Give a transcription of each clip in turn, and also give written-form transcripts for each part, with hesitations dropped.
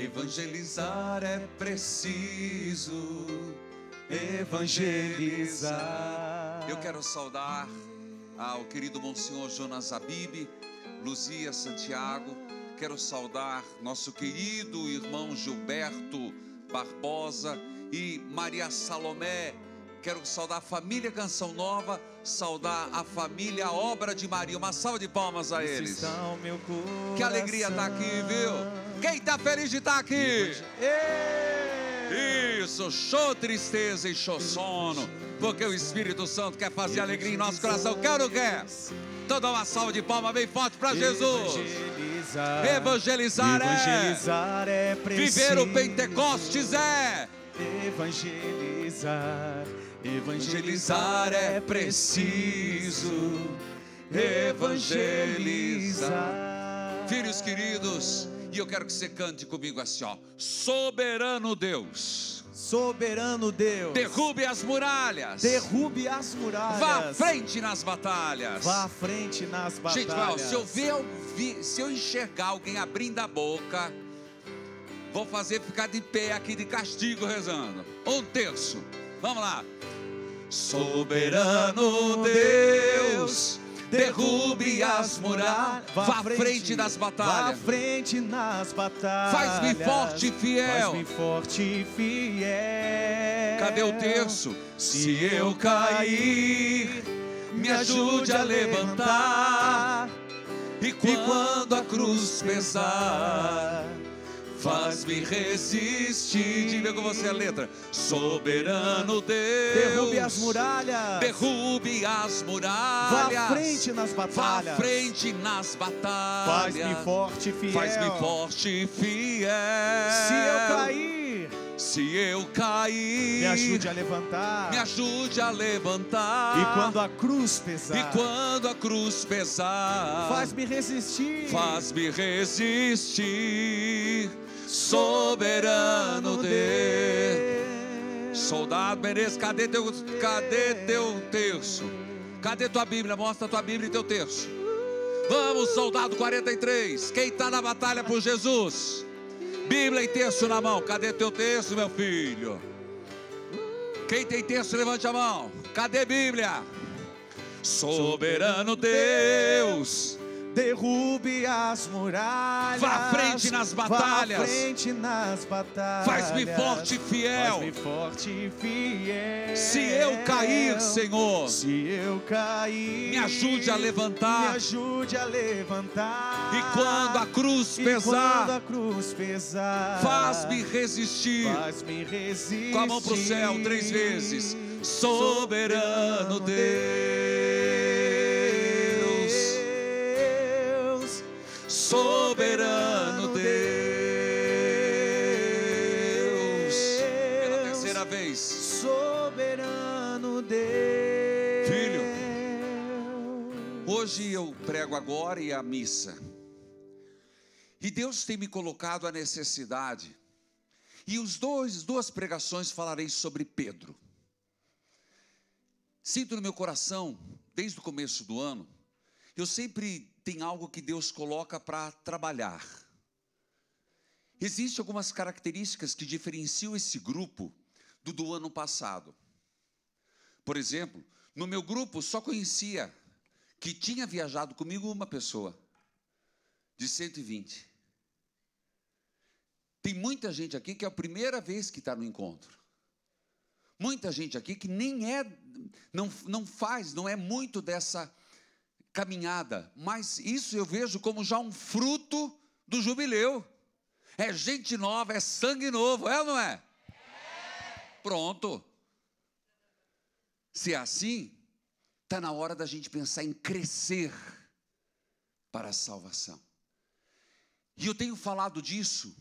Evangelizar é preciso, evangelizar. Eu quero saudar ao querido Monsenhor Jonas Abib, Luzia Santiago. Quero saudar nosso querido irmão Gilberto Barbosa e Maria Salomé. Quero saudar a família Canção Nova, saudar a família Obra de Maria. Uma salva de palmas a eles. Que alegria estar aqui, viu? Quem está feliz de estar aqui? Isso, show tristeza e show sono, porque o Espírito Santo quer fazer alegria em nosso coração. Quer ou não quer? Então dá uma salva de palmas bem forte para Jesus. Evangelizar é preciso. Viver o Pentecostes é evangelizar é preciso, evangelizar. Filhos queridos, e eu quero que você cante comigo assim, ó: soberano Deus, soberano Deus, derrube as muralhas, derrube as muralhas, vá à frente nas batalhas, vá à frente nas batalhas. Gente, ó, se eu enxergar alguém abrindo a boca, vou fazer ficar de pé aqui de castigo rezando. Um terço, vamos lá. Soberano Deus, derrube as muralhas, vá à frente nas batalhas, vá à frente nas batalhas. Faz-me forte e fiel, faz-me forte e fiel. Cadê o terço? Se eu cair, me ajude a levantar, e quando a cruz pesar, faz-me resistir. Diga com você a letra. Soberano Deus, derrube as muralhas, derrube as muralhas, vá à frente nas batalhas, vá à frente nas batalhas. Faz-me forte e fiel, faz-me forte e fiel. Se eu cair, me ajude a levantar, me ajude a levantar. E quando a cruz pesar, e quando a cruz pesar, faz-me resistir, faz-me resistir. Soberano Deus. Soldado Menezes, cadê teu terço? Cadê tua Bíblia? Mostra a tua Bíblia e teu terço. Vamos, soldado 43. Quem está na batalha por Jesus? Bíblia e terço na mão. Cadê teu terço, meu filho? Quem tem terço, levante a mão. Cadê Bíblia? Soberano Deus, derrube as muralhas, vá à frente nas batalhas, vá à frente nas batalhas. Faz-me forte e fiel, faz-me forte e fiel. Se eu cair, Senhor, se eu cair, me ajude a levantar, me ajude a levantar. E quando a cruz pesar, quando a cruz pesar, faz-me resistir. Faz-me resistir. Com a mão para o céu 3 vezes. Soberano Deus, soberano Deus. Pela 3ª vez. Soberano Deus. Filho, hoje eu prego agora e a missa. E Deus tem me colocado a necessidade. E duas pregações falarei sobre Pedro. Sinto no meu coração, desde o começo do ano, eu sempre tenho algo que Deus coloca para trabalhar. Existem algumas características que diferenciam esse grupo do ano passado. Por exemplo, no meu grupo só conhecia que tinha viajado comigo uma pessoa, de 120. Tem muita gente aqui que é a primeira vez que está no encontro. Muita gente aqui que nem não é muito dessa caminhada, mas isso eu vejo como já um fruto do jubileu. É gente nova, é sangue novo, é ou não é? Pronto. Se é assim, está na hora da gente pensar em crescer para a salvação. E eu tenho falado disso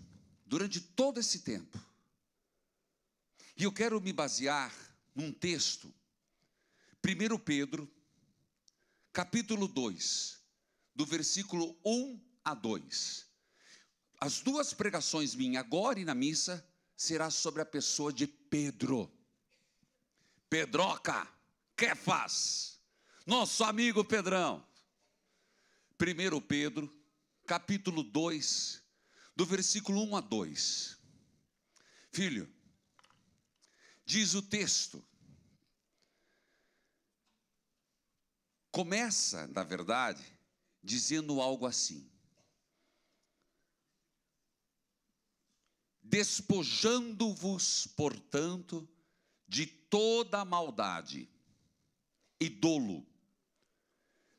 durante todo esse tempo. E eu quero me basear num texto, 1 Pedro, capítulo 2, do versículo 1 a 2. As duas pregações minhas, agora e na missa, será sobre a pessoa de Pedro. Pedroca, Kefas, nosso amigo Pedrão. 1 Pedro, capítulo 2, do versículo 1 a 2. Filho, diz o texto, começa, na verdade, dizendo algo assim: despojando-vos, portanto, de toda a maldade e dolo,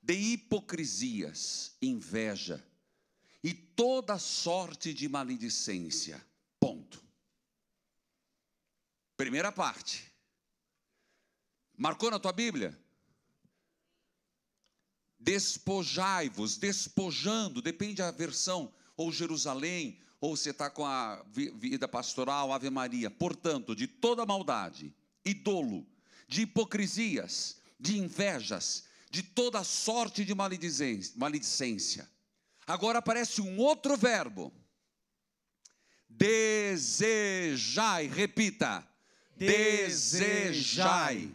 de hipocrisias, inveja e toda sorte de maledicência. Ponto. Primeira parte. Marcou na tua Bíblia? Despojai-vos, despojando, depende da versão, ou Jerusalém, ou você está com a vida pastoral, Ave Maria. Portanto, de toda maldade e dolo, de hipocrisias, de invejas, de toda sorte de maledicência. Agora aparece um outro verbo. Desejai, repita. Desejai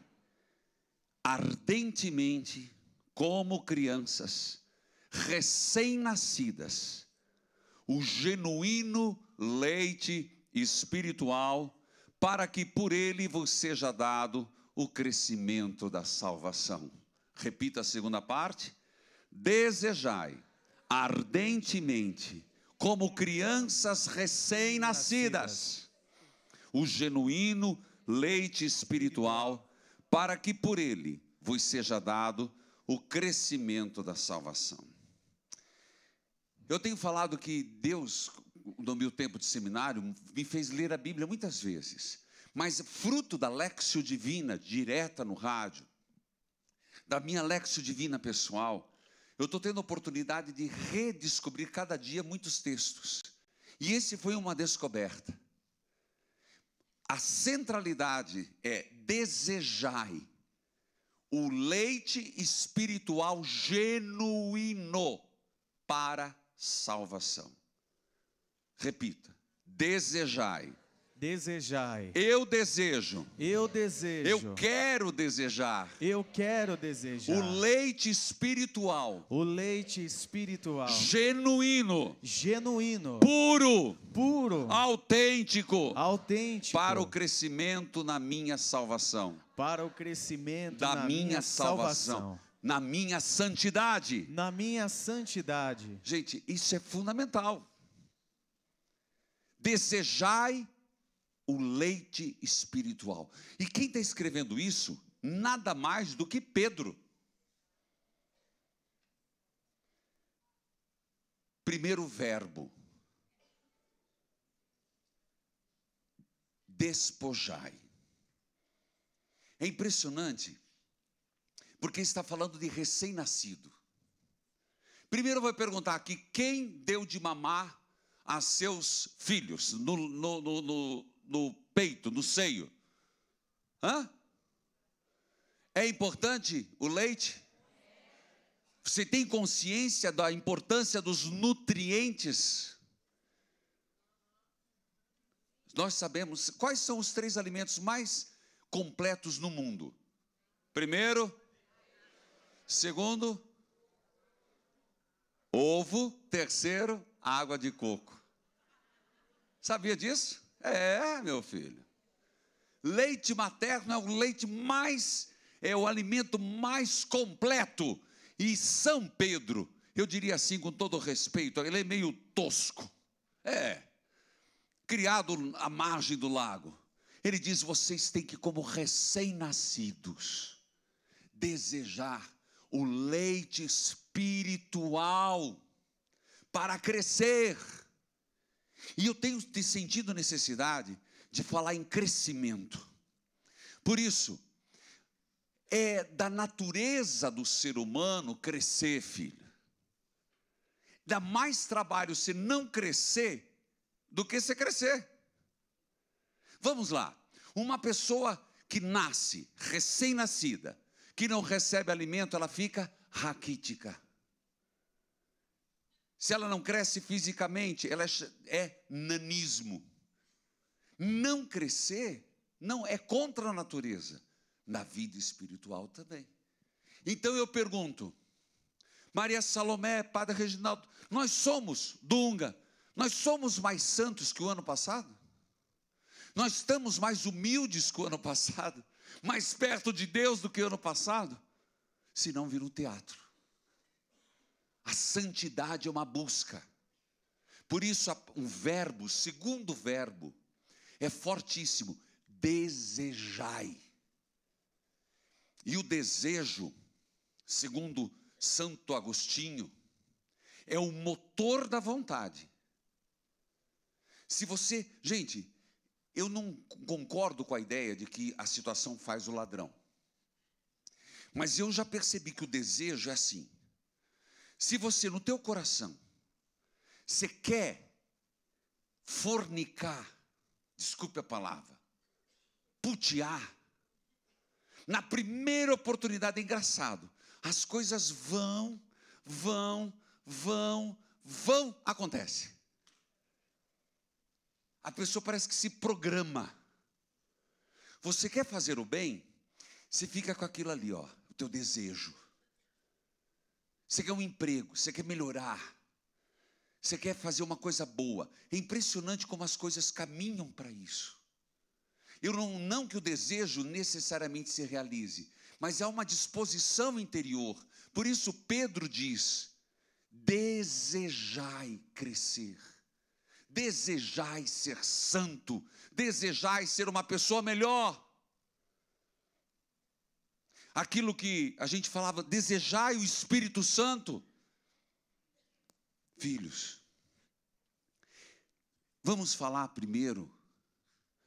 ardentemente, como crianças recém-nascidas, o genuíno leite espiritual, para que por ele vos seja dado o crescimento da salvação. Repita a segunda parte. Desejai ardentemente, como crianças recém-nascidas, o genuíno leite espiritual, para que por ele vos seja dado o crescimento da salvação. Eu tenho falado que Deus, no meu tempo de seminário, me fez ler a Bíblia muitas vezes, mas fruto da Lexio Divina, direta no rádio, da minha Lexio Divina pessoal, eu estou tendo a oportunidade de redescobrir cada dia muitos textos. E esse foi uma descoberta. A centralidade é desejai o leite espiritual genuíno para salvação. Repita. Desejai. Desejai. Eu desejo. Eu desejo. Eu quero desejar. Eu quero desejar. O leite espiritual. O leite espiritual. Genuíno. Genuíno. Puro. Puro. Autêntico. Autêntico. Para o crescimento na minha salvação. Para o crescimento da minha salvação. Na minha santidade. Na minha santidade. Gente, isso é fundamental. Desejai o leite espiritual. E quem está escrevendo isso, nada mais do que Pedro. Primeiro verbo. Despojai. É impressionante, porque está falando de recém-nascido. Primeiro eu vou perguntar aqui, quem deu de mamar a seus filhos no peito, no seio? Hã? É importante o leite? Você tem consciência da importância dos nutrientes? Nós sabemos quais são os 3 alimentos mais completos no mundo. Primeiro, segundo, ovo, terceiro, água de coco. Sabia disso? É, meu filho. Leite materno é o leite mais, é o alimento mais completo. E São Pedro, eu diria assim com todo respeito, ele é meio tosco. Criado à margem do lago. Ele diz, vocês têm que, como recém-nascidos, desejar o leite espiritual para crescer. E eu tenho sentido necessidade de falar em crescimento. Por isso, é da natureza do ser humano crescer, filho. Dá mais trabalho você não crescer do que você crescer. Vamos lá. Uma pessoa que nasce, recém-nascida, que não recebe alimento, ela fica raquítica. Se ela não cresce fisicamente, ela é nanismo. Não crescer não é contra a natureza. Na vida espiritual também. Então eu pergunto, Maria Salomé, Padre Reginaldo, nós somos Dunga, Nós somos mais santos que o ano passado? Nós estamos mais humildes que o ano passado? Mais perto de Deus do que o ano passado? Se não, vira um teatro. A santidade é uma busca. Por isso, um verbo, o segundo verbo, é fortíssimo. Desejai. E o desejo, segundo Santo Agostinho, é o motor da vontade. Se você, gente, eu não concordo com a ideia de que a situação faz o ladrão. Mas eu já percebi que o desejo é assim. Se você, no teu coração, você quer fornicar, desculpe a palavra, putear, na primeira oportunidade, é engraçado, as coisas vão, acontece. A pessoa parece que se programa. Você quer fazer o bem, você fica com aquilo ali, ó, o teu desejo. Você quer um emprego, você quer melhorar, você quer fazer uma coisa boa. É impressionante como as coisas caminham para isso. Eu não que o desejo necessariamente se realize, mas há uma disposição interior. Por isso Pedro diz: desejai crescer, desejai ser santo, desejai ser uma pessoa melhor. Aquilo que a gente falava, desejai o Espírito Santo. Filhos, vamos falar primeiro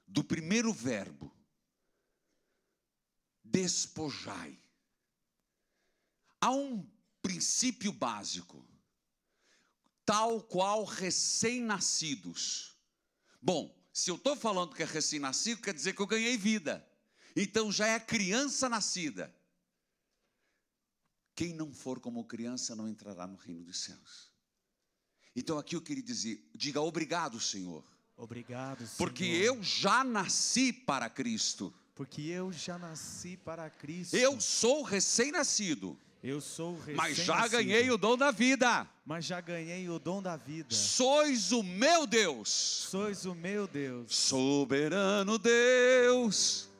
do primeiro verbo, despojai. Há um princípio básico, tal qual recém-nascidos. Bom, se eu estou falando que é recém-nascido, quer dizer que eu ganhei vida. Então já é criança nascida. Quem não for como criança não entrará no reino dos céus. Então aqui eu queria dizer, diga obrigado, Senhor. Obrigado, Senhor. Porque eu já nasci para Cristo. Porque eu já nasci para Cristo. Eu sou recém-nascido. Eu sou recém-nascido. Mas já ganhei o dom da vida. Mas já ganhei o dom da vida. Sois o meu Deus. Sois o meu Deus. Soberano Deus.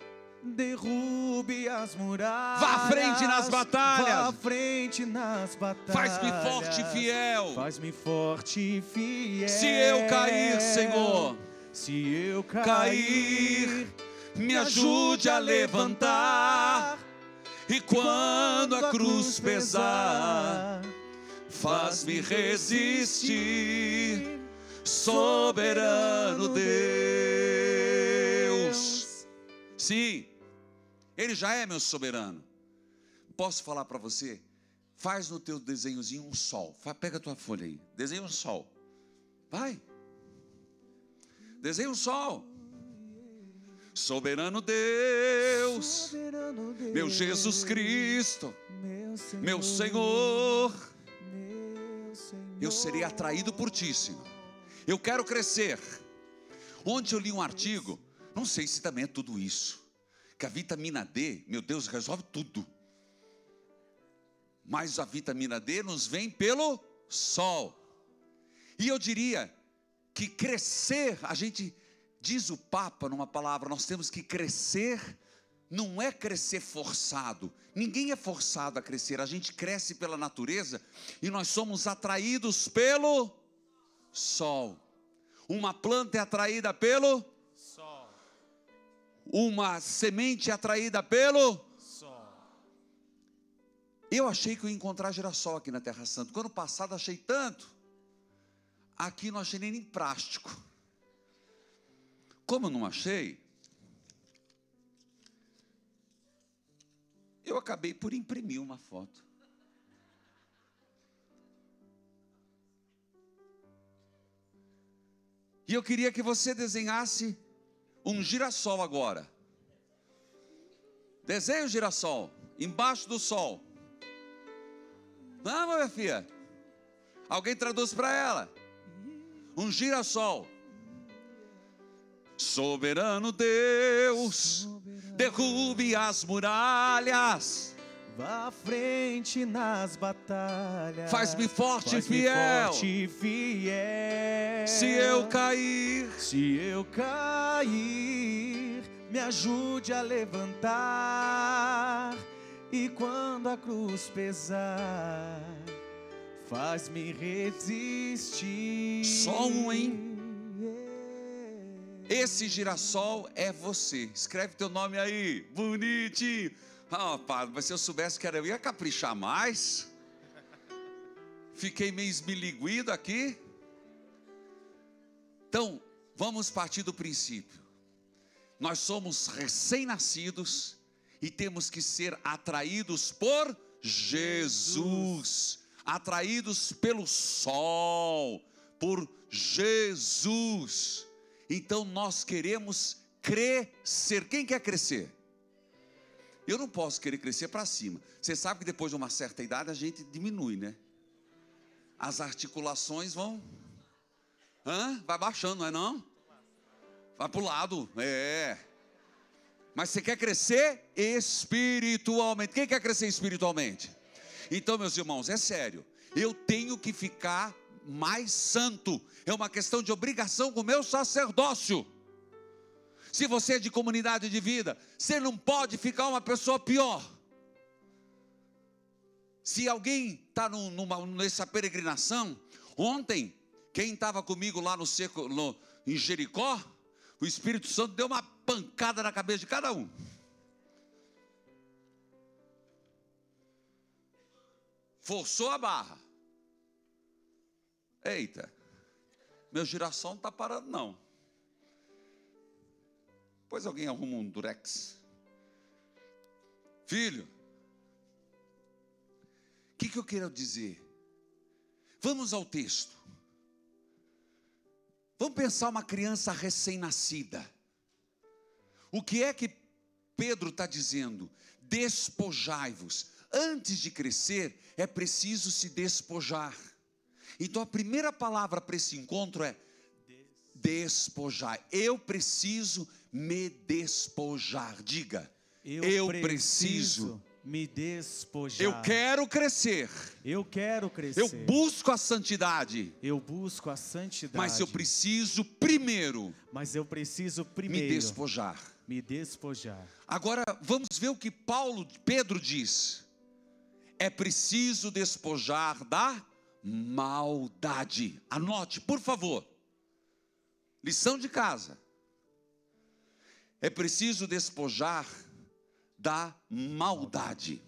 Derrube as muralhas. Vá à frente nas batalhas. Vá à frente nas batalhas. Faz-me forte e fiel. Faz-me forte e fiel. Se eu cair, Senhor, se eu cair, me ajude a levantar. E quando a cruz pesar, faz-me resistir. Soberano Deus. Sim, Ele já é meu soberano. Posso falar para você? Faz no teu desenhozinho um sol. Pega a tua folha aí, desenha um sol. Vai. Desenha um sol. Soberano Deus, meu Jesus Cristo, meu Senhor, eu serei atraído por Ti, Senhor. Eu quero crescer. Ontem eu li um artigo, não sei se também é tudo isso, que a vitamina D, meu Deus, resolve tudo. Mas a vitamina D nos vem pelo sol. E eu diria que crescer, a gente diz o Papa numa palavra, nós temos que crescer, não é crescer forçado. Ninguém é forçado a crescer, a gente cresce pela natureza e nós somos atraídos pelo sol. Uma planta é atraída pelo sol. Uma semente é atraída pelo sol. Eu achei que eu ia encontrar girassol aqui na Terra Santa. No ano passado achei tanto. Aqui não achei nem plástico. Como eu não achei, eu acabei por imprimir uma foto. E eu queria que você desenhasse um girassol agora. Desenhe o girassol, embaixo do sol. Vamos, minha filha. Alguém traduz para ela. Um girassol. Soberano Deus, derrube as muralhas. Vá à frente nas batalhas. Faz-me forte e Faz-me fiel. forte e fiel. Se eu cair, me ajude a levantar. E quando a cruz pesar, faz-me resistir. Só um, hein? Esse girassol é você. Escreve teu nome aí, bonitinho. Ah, padre, mas se eu soubesse que era eu, ia caprichar mais. Fiquei meio esmilinguido aqui. Então, vamos partir do princípio. Nós somos recém-nascidos e temos que ser atraídos por Jesus. Atraídos pelo sol, por Jesus. Então nós queremos crescer. Quem quer crescer? Eu não posso querer crescer para cima. Você sabe que depois de uma certa idade a gente diminui, né? As articulações vão... Vai baixando, não é não? Vai para o lado, Mas você quer crescer espiritualmente. Quem quer crescer espiritualmente? Então, meus irmãos, é sério. Eu tenho que ficar mais santo. É uma questão de obrigação com o meu sacerdócio. Se você é de comunidade de vida, você não pode ficar uma pessoa pior. Se alguém está nessa peregrinação, ontem, quem estava comigo lá em Jericó, o Espírito Santo deu uma pancada na cabeça de cada um. Forçou a barra. Eita, meu girassol não está parando não. Depois alguém arruma um durex. Filho, o que eu quero dizer? Vamos ao texto. Vamos pensar uma criança recém-nascida. O que é que Pedro está dizendo? Despojai-vos. Antes de crescer, é preciso se despojar. Então a primeira palavra para esse encontro é despojar. Eu preciso me despojar. Diga, eu preciso me despojar. Eu quero crescer. Eu quero crescer. Eu busco a santidade. Eu busco a santidade. Mas eu preciso primeiro me despojar. Me despojar. Agora vamos ver o que Pedro diz. É preciso despojar da maldade. Anote, por favor. Lição de casa. É preciso despojar da maldade.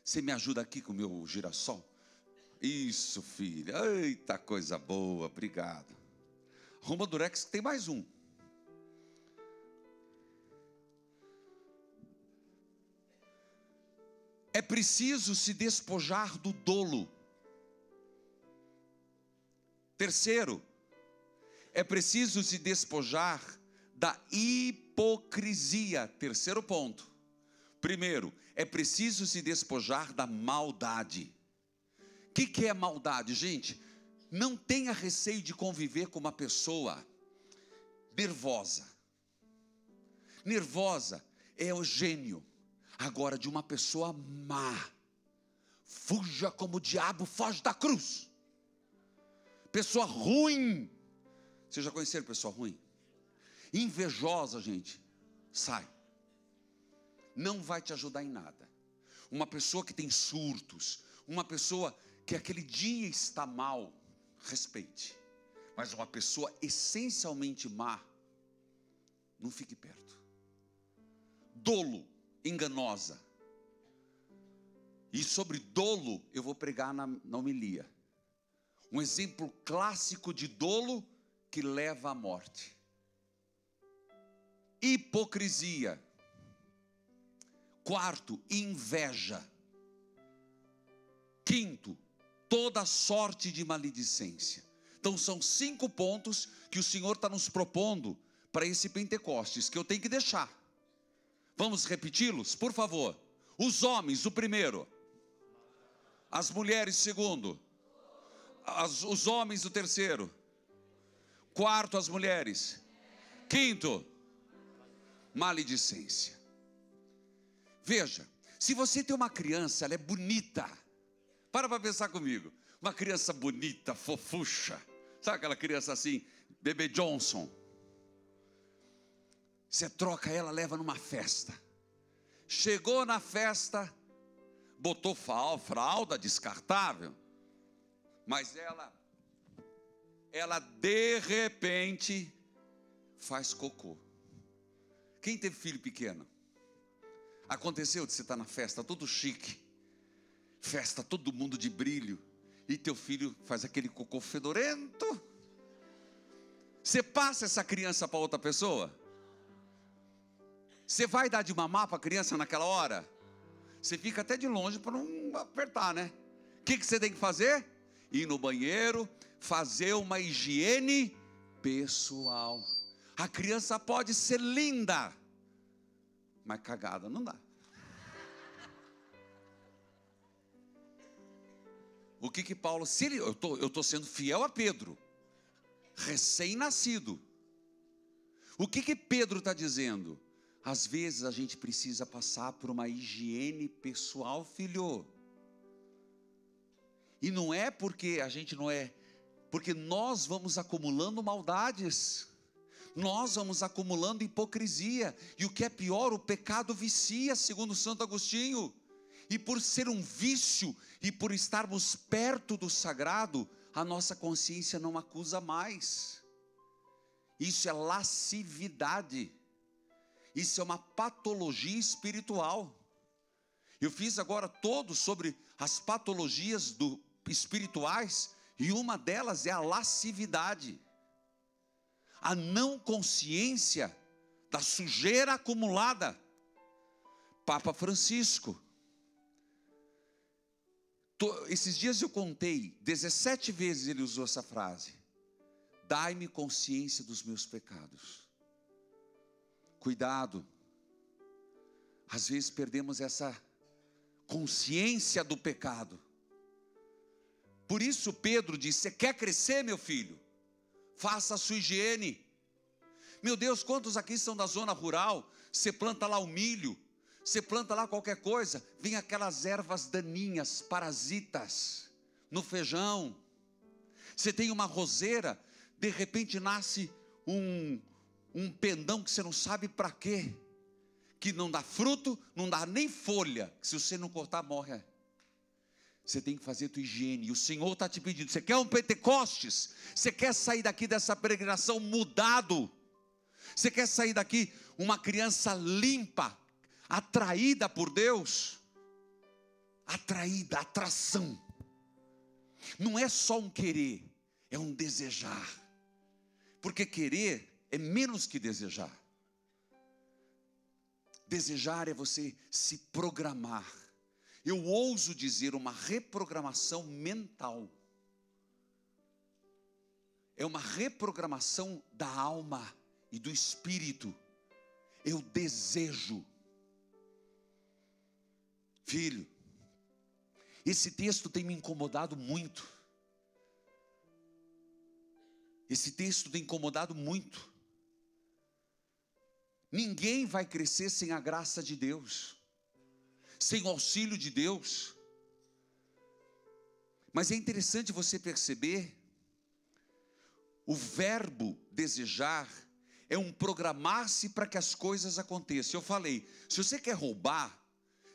Você me ajuda aqui com o meu girassol? Isso, filha. Eita, coisa boa, obrigado. Arruma o durex que tem mais um. É preciso se despojar do dolo. Terceiro, é preciso se despojar da hipocrisia. Terceiro ponto. Primeiro, é preciso se despojar da maldade. O que é maldade, gente? Não tenha receio de conviver com uma pessoa nervosa. Nervosa é o gênio. Agora, de uma pessoa má, fuja como o diabo foge da cruz. Pessoa ruim. Vocês já conheceram pessoa ruim? Invejosa, gente, sai. Não vai te ajudar em nada. Uma pessoa que tem surtos, uma pessoa que aquele dia está mal, respeite. Mas uma pessoa essencialmente má, não fique perto. Dolo, enganosa. E sobre dolo eu vou pregar na homilia. Um exemplo clássico de dolo que leva à morte. Hipocrisia. Quarto, inveja. Quinto, toda sorte de maledicência. Então são 5 pontos que o Senhor está nos propondo para esse Pentecostes, que eu tenho que deixar. Vamos repeti-los, por favor. Os homens, o primeiro. As mulheres, segundo. Os homens, o terceiro. Quarto, as mulheres. Quinto, maledicência. Veja, Se você tem uma criança, ela é bonita. Para pensar comigo. Uma criança bonita, fofucha. Sabe aquela criança assim, bebê Johnson? Você troca ela, leva numa festa. Chegou na festa, botou fralda descartável. Mas ela de repente faz cocô. Quem teve filho pequeno? Aconteceu de você estar na festa, todo chique. Festa, todo mundo de brilho. E teu filho faz aquele cocô fedorento. Você passa essa criança para outra pessoa? Você vai dar de mamar para a criança naquela hora? Você fica até de longe para não apertar, né? O que você tem que fazer? Ir no banheiro, fazer uma higiene pessoal. A criança pode ser linda, mas cagada não dá. O que Paulo, eu estou sendo fiel a Pedro, recém-nascido. O que Pedro está dizendo? Às vezes a gente precisa passar por uma higiene pessoal, filho. E não é porque a gente não é, porque nós vamos acumulando maldades, nós vamos acumulando hipocrisia, e o que é pior, o pecado vicia, segundo Santo Agostinho. E por ser um vício, e por estarmos perto do sagrado, a nossa consciência não acusa mais. Isso é lascividade. Isso é uma patologia espiritual. Eu fiz agora todos sobre as patologias espirituais, e uma delas é a lascividade. A não consciência da sujeira acumulada. Papa Francisco. Esses dias eu contei, 17 vezes ele usou essa frase. Dai-me consciência dos meus pecados. Cuidado. Às vezes perdemos essa consciência do pecado. Por isso Pedro disse, você quer crescer, meu filho? Faça a sua higiene. Meu Deus, quantos aqui são da zona rural? Você planta lá o milho, você planta lá qualquer coisa, vem aquelas ervas daninhas, parasitas, no feijão. Você tem uma roseira, de repente nasce um pendão que você não sabe para quê, que não dá fruto, não dá nem folha, que se você não cortar, morre. Você tem que fazer a tua higiene, e o Senhor está te pedindo, você quer um Pentecostes? Você quer sair daqui dessa peregrinação mudado? Você quer sair daqui uma criança limpa, atraída por Deus? Atraída, atração. Não é só um querer, é um desejar. Porque querer é menos que desejar. Desejar é você se programar. Eu ouso dizer uma reprogramação mental. É uma reprogramação da alma e do espírito. Eu desejo. Filho, esse texto tem me incomodado muito. Esse texto tem incomodado muito. Ninguém vai crescer sem a graça de Deus, sem o auxílio de Deus. Mas é interessante você perceber, o verbo desejar é um programar-se para que as coisas aconteçam. Eu falei, se você quer roubar,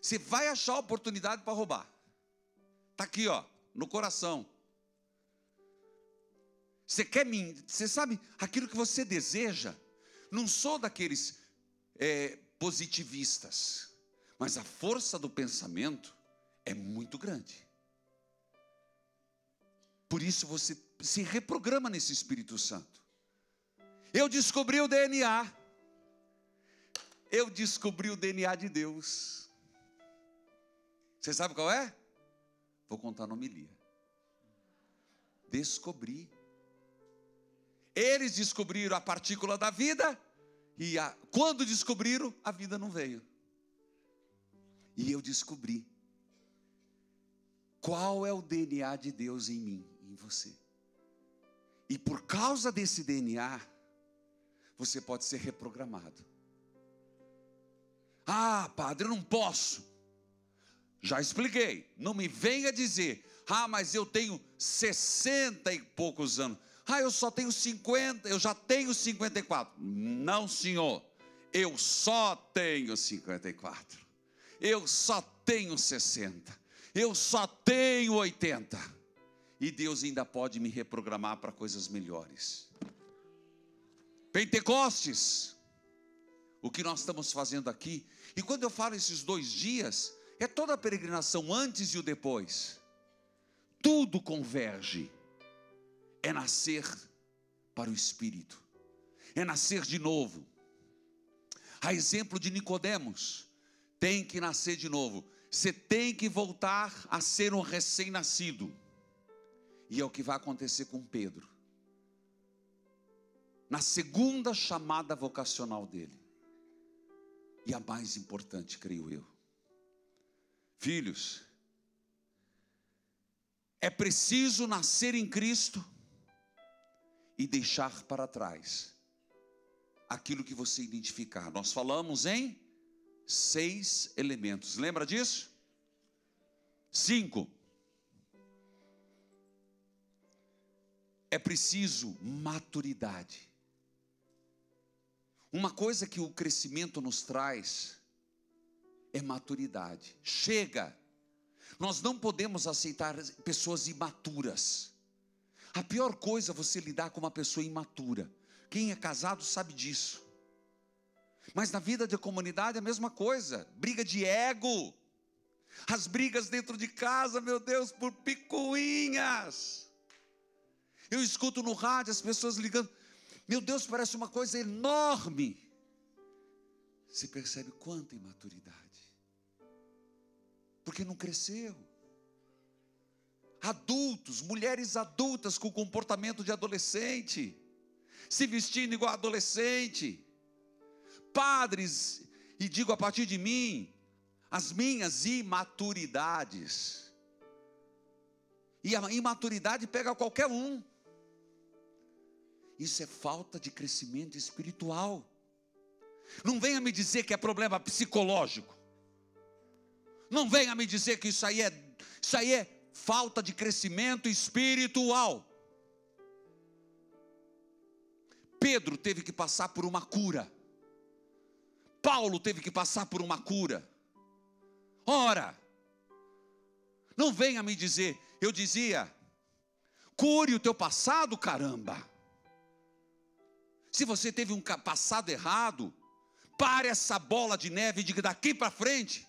você vai achar oportunidade para roubar. Está aqui, ó, no coração. Você sabe, aquilo que você deseja, não sou daqueles positivistas, mas a força do pensamento é muito grande. Por isso você se reprograma nesse Espírito Santo. Eu descobri o DNA. Eu descobri o DNA de Deus. Você sabe qual é? Vou contar na homilia. Descobri. Eles descobriram a partícula da vida, e quando descobriram, a vida não veio. E eu descobri qual é o DNA de Deus em mim, em você. E por causa desse DNA, você pode ser reprogramado. Ah, padre, eu não posso. Já expliquei. Não me venha dizer, mas eu tenho 60 e poucos anos. Eu só tenho 50, eu já tenho 54. Não, senhor. Eu só tenho 54. Eu só tenho 60. Eu só tenho 80. E Deus ainda pode me reprogramar para coisas melhores. Pentecostes, o que nós estamos fazendo aqui. E quando eu falo esses 2 dias, é toda a peregrinação antes e o depois. Tudo converge. É nascer para o Espírito. É nascer de novo. A exemplo de Nicodemos, tem que nascer de novo. Você tem que voltar a ser um recém-nascido. E é o que vai acontecer com Pedro. Na segunda chamada vocacional dele. E a mais importante, creio eu. Filhos, é preciso nascer em Cristo e deixar para trás aquilo que você identificar. Nós falamos em 6 elementos. Lembra disso? 5. É preciso maturidade. Uma coisa que o crescimento nos traz é maturidade. Chega. Nós não podemos aceitar pessoas imaturas. A pior coisa é você lidar com uma pessoa imatura. Quem é casado sabe disso. Mas na vida de comunidade é a mesma coisa. Briga de ego. As brigas dentro de casa, meu Deus, por picuinhas. Eu escuto no rádio as pessoas ligando. Meu Deus, parece uma coisa enorme. Você percebe quanta imaturidade. Porque não cresceu. Adultos, mulheres adultas com comportamento de adolescente, se vestindo igual adolescente. Padres, e digo a partir de mim, as minhas imaturidades. E a imaturidade pega qualquer um. Isso é falta de crescimento espiritual. Não venha me dizer que é problema psicológico. Não venha me dizer que isso aí é falta de crescimento espiritual. Pedro teve que passar por uma cura. Paulo teve que passar por uma cura. Ora, não venha me dizer, eu dizia, cure o teu passado, caramba. Se você teve um passado errado, pare essa bola de neve e diga daqui para frente,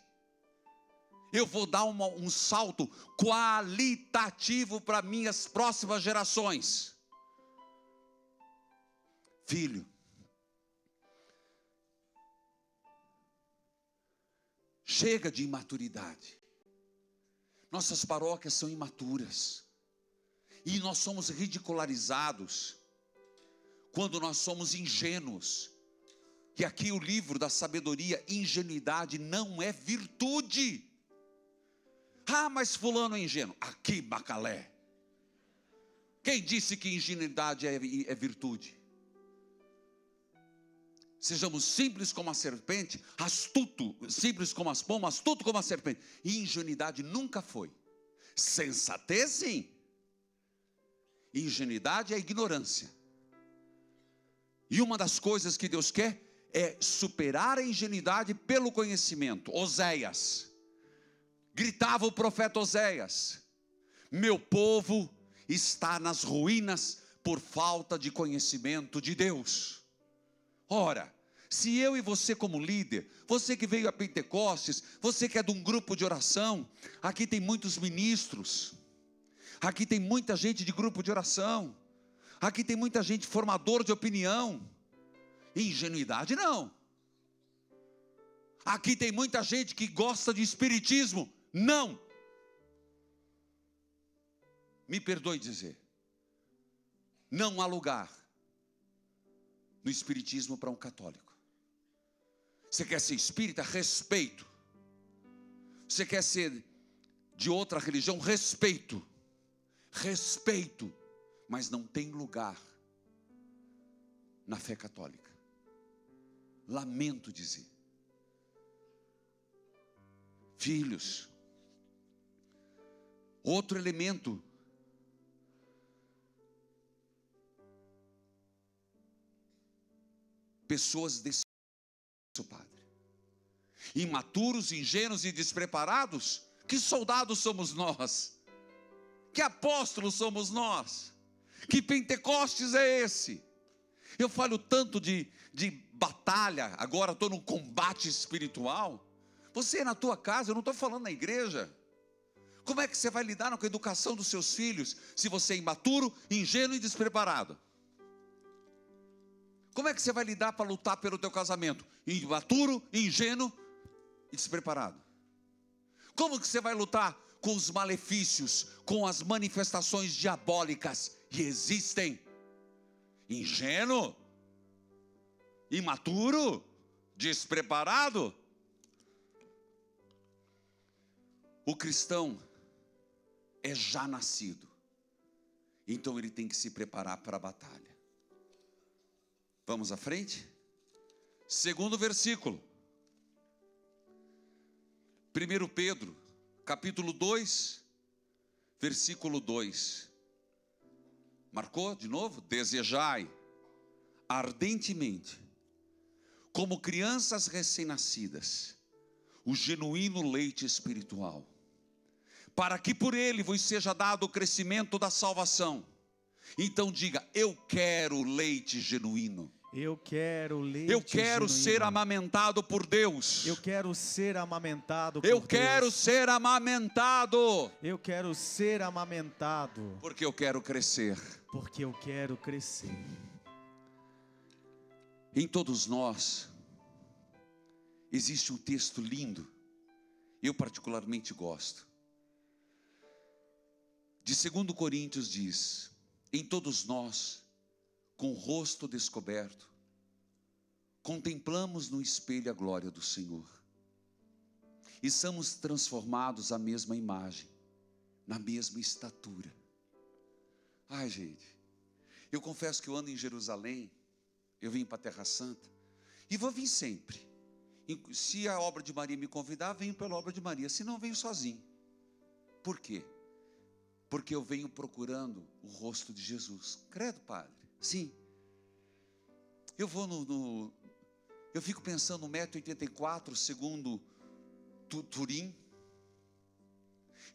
eu vou dar um salto qualitativo para minhas próximas gerações. Filho, chega de imaturidade. Nossas paróquias são imaturas. E nós somos ridicularizados quando nós somos ingênuos. E aqui o livro da sabedoria, ingenuidade não é virtude. Mas fulano é ingênuo. Aqui, Macalé. Quem disse que ingenuidade é virtude? Sejamos simples como a serpente, astuto, simples como as pombas, astuto como a serpente. E ingenuidade nunca foi. Sensatez, sim. Ingenuidade é ignorância. E uma das coisas que Deus quer é superar a ingenuidade pelo conhecimento. Oséias. Gritava o profeta Oséias: meu povo está nas ruínas por falta de conhecimento de Deus. Ora, se eu e você como líder, você que veio a Pentecostes, você que é de um grupo de oração, aqui tem muitos ministros, aqui tem muita gente de grupo de oração, aqui tem muita gente formador de opinião. Ingenuidade não. Aqui tem muita gente que gosta de espiritismo. Não. Me perdoe dizer, não há lugar no espiritismo para um católico. Você quer ser espírita? Respeito. Você quer ser de outra religião? Respeito. Respeito. Mas não tem lugar na fé católica. Lamento dizer. Filhos, Outro elemento. Pessoas desse Padre. Imaturos, ingênuos e despreparados. Que soldados somos nós? Que apóstolos somos nós? Que Pentecostes é esse? Eu falo tanto de batalha, agora estou num combate espiritual. Você na tua casa, eu não estou falando na igreja. Como é que você vai lidar com a educação dos seus filhos, se você é imaturo, ingênuo e despreparado? Como é que você vai lidar para lutar pelo teu casamento? Imaturo, ingênuo e despreparado. Como que você vai lutar com os malefícios, com as manifestações diabólicas que existem? Ingênuo, imaturo, despreparado. O cristão é já nascido, então ele tem que se preparar para a batalha. Vamos à frente? Segundo versículo. 1 Pedro, capítulo 2, versículo 2. Marcou de novo? Desejai ardentemente, como crianças recém-nascidas, o genuíno leite espiritual, para que por ele vos seja dado o crescimento da salvação. Então diga: eu quero leite genuíno. Eu quero leite Eu quero genuíno. ser amamentado por Deus. Eu quero ser amamentado por Eu Deus. quero ser amamentado. Eu quero ser amamentado. Porque eu quero crescer. Porque eu quero crescer. Em todos nós existe um texto lindo, eu particularmente gosto. De 2 Coríntios diz: em todos nós, com o rosto descoberto, contemplamos no espelho a glória do Senhor, e somos transformados à mesma imagem, na mesma estatura. Ai, gente, eu confesso que eu ando em Jerusalém, eu vim para a Terra Santa, e vou vir sempre. Se a obra de Maria me convidar, venho pela obra de Maria, se não, venho sozinho. Por quê? Porque eu venho procurando o rosto de Jesus. Credo, Padre? Sim. Eu vou eu fico pensando no 1,84 m, segundo Turim.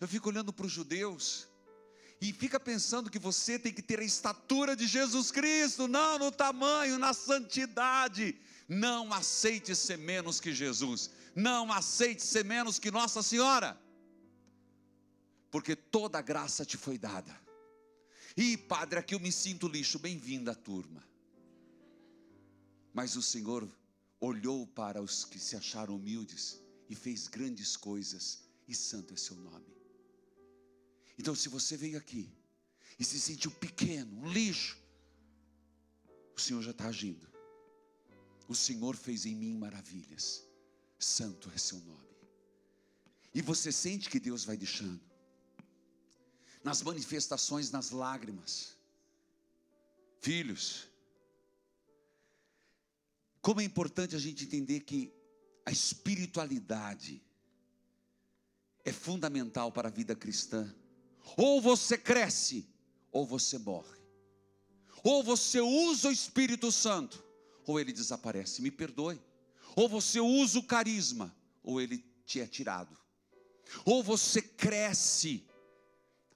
Eu fico olhando para os judeus e fica pensando que você tem que ter a estatura de Jesus Cristo, não no tamanho, na santidade. Não aceite ser menos que Jesus. Não aceite ser menos que Nossa Senhora. Porque toda a graça te foi dada. E Padre, aqui eu me sinto lixo. Bem-vindo à turma. Mas o Senhor olhou para os que se acharam humildes e fez grandes coisas, e santo é seu nome. Então, se você veio aqui e se sentiu pequeno, um lixo, o Senhor já está agindo. O Senhor fez em mim maravilhas, santo é seu nome. E você sente que Deus vai deixando, nas manifestações, nas lágrimas. Filhos, como é importante a gente entender que a espiritualidade é fundamental para a vida cristã. Ou você cresce, ou você morre. Ou você usa o Espírito Santo, ou ele desaparece, me perdoe. Ou você usa o carisma, ou ele te é tirado. Ou você cresce,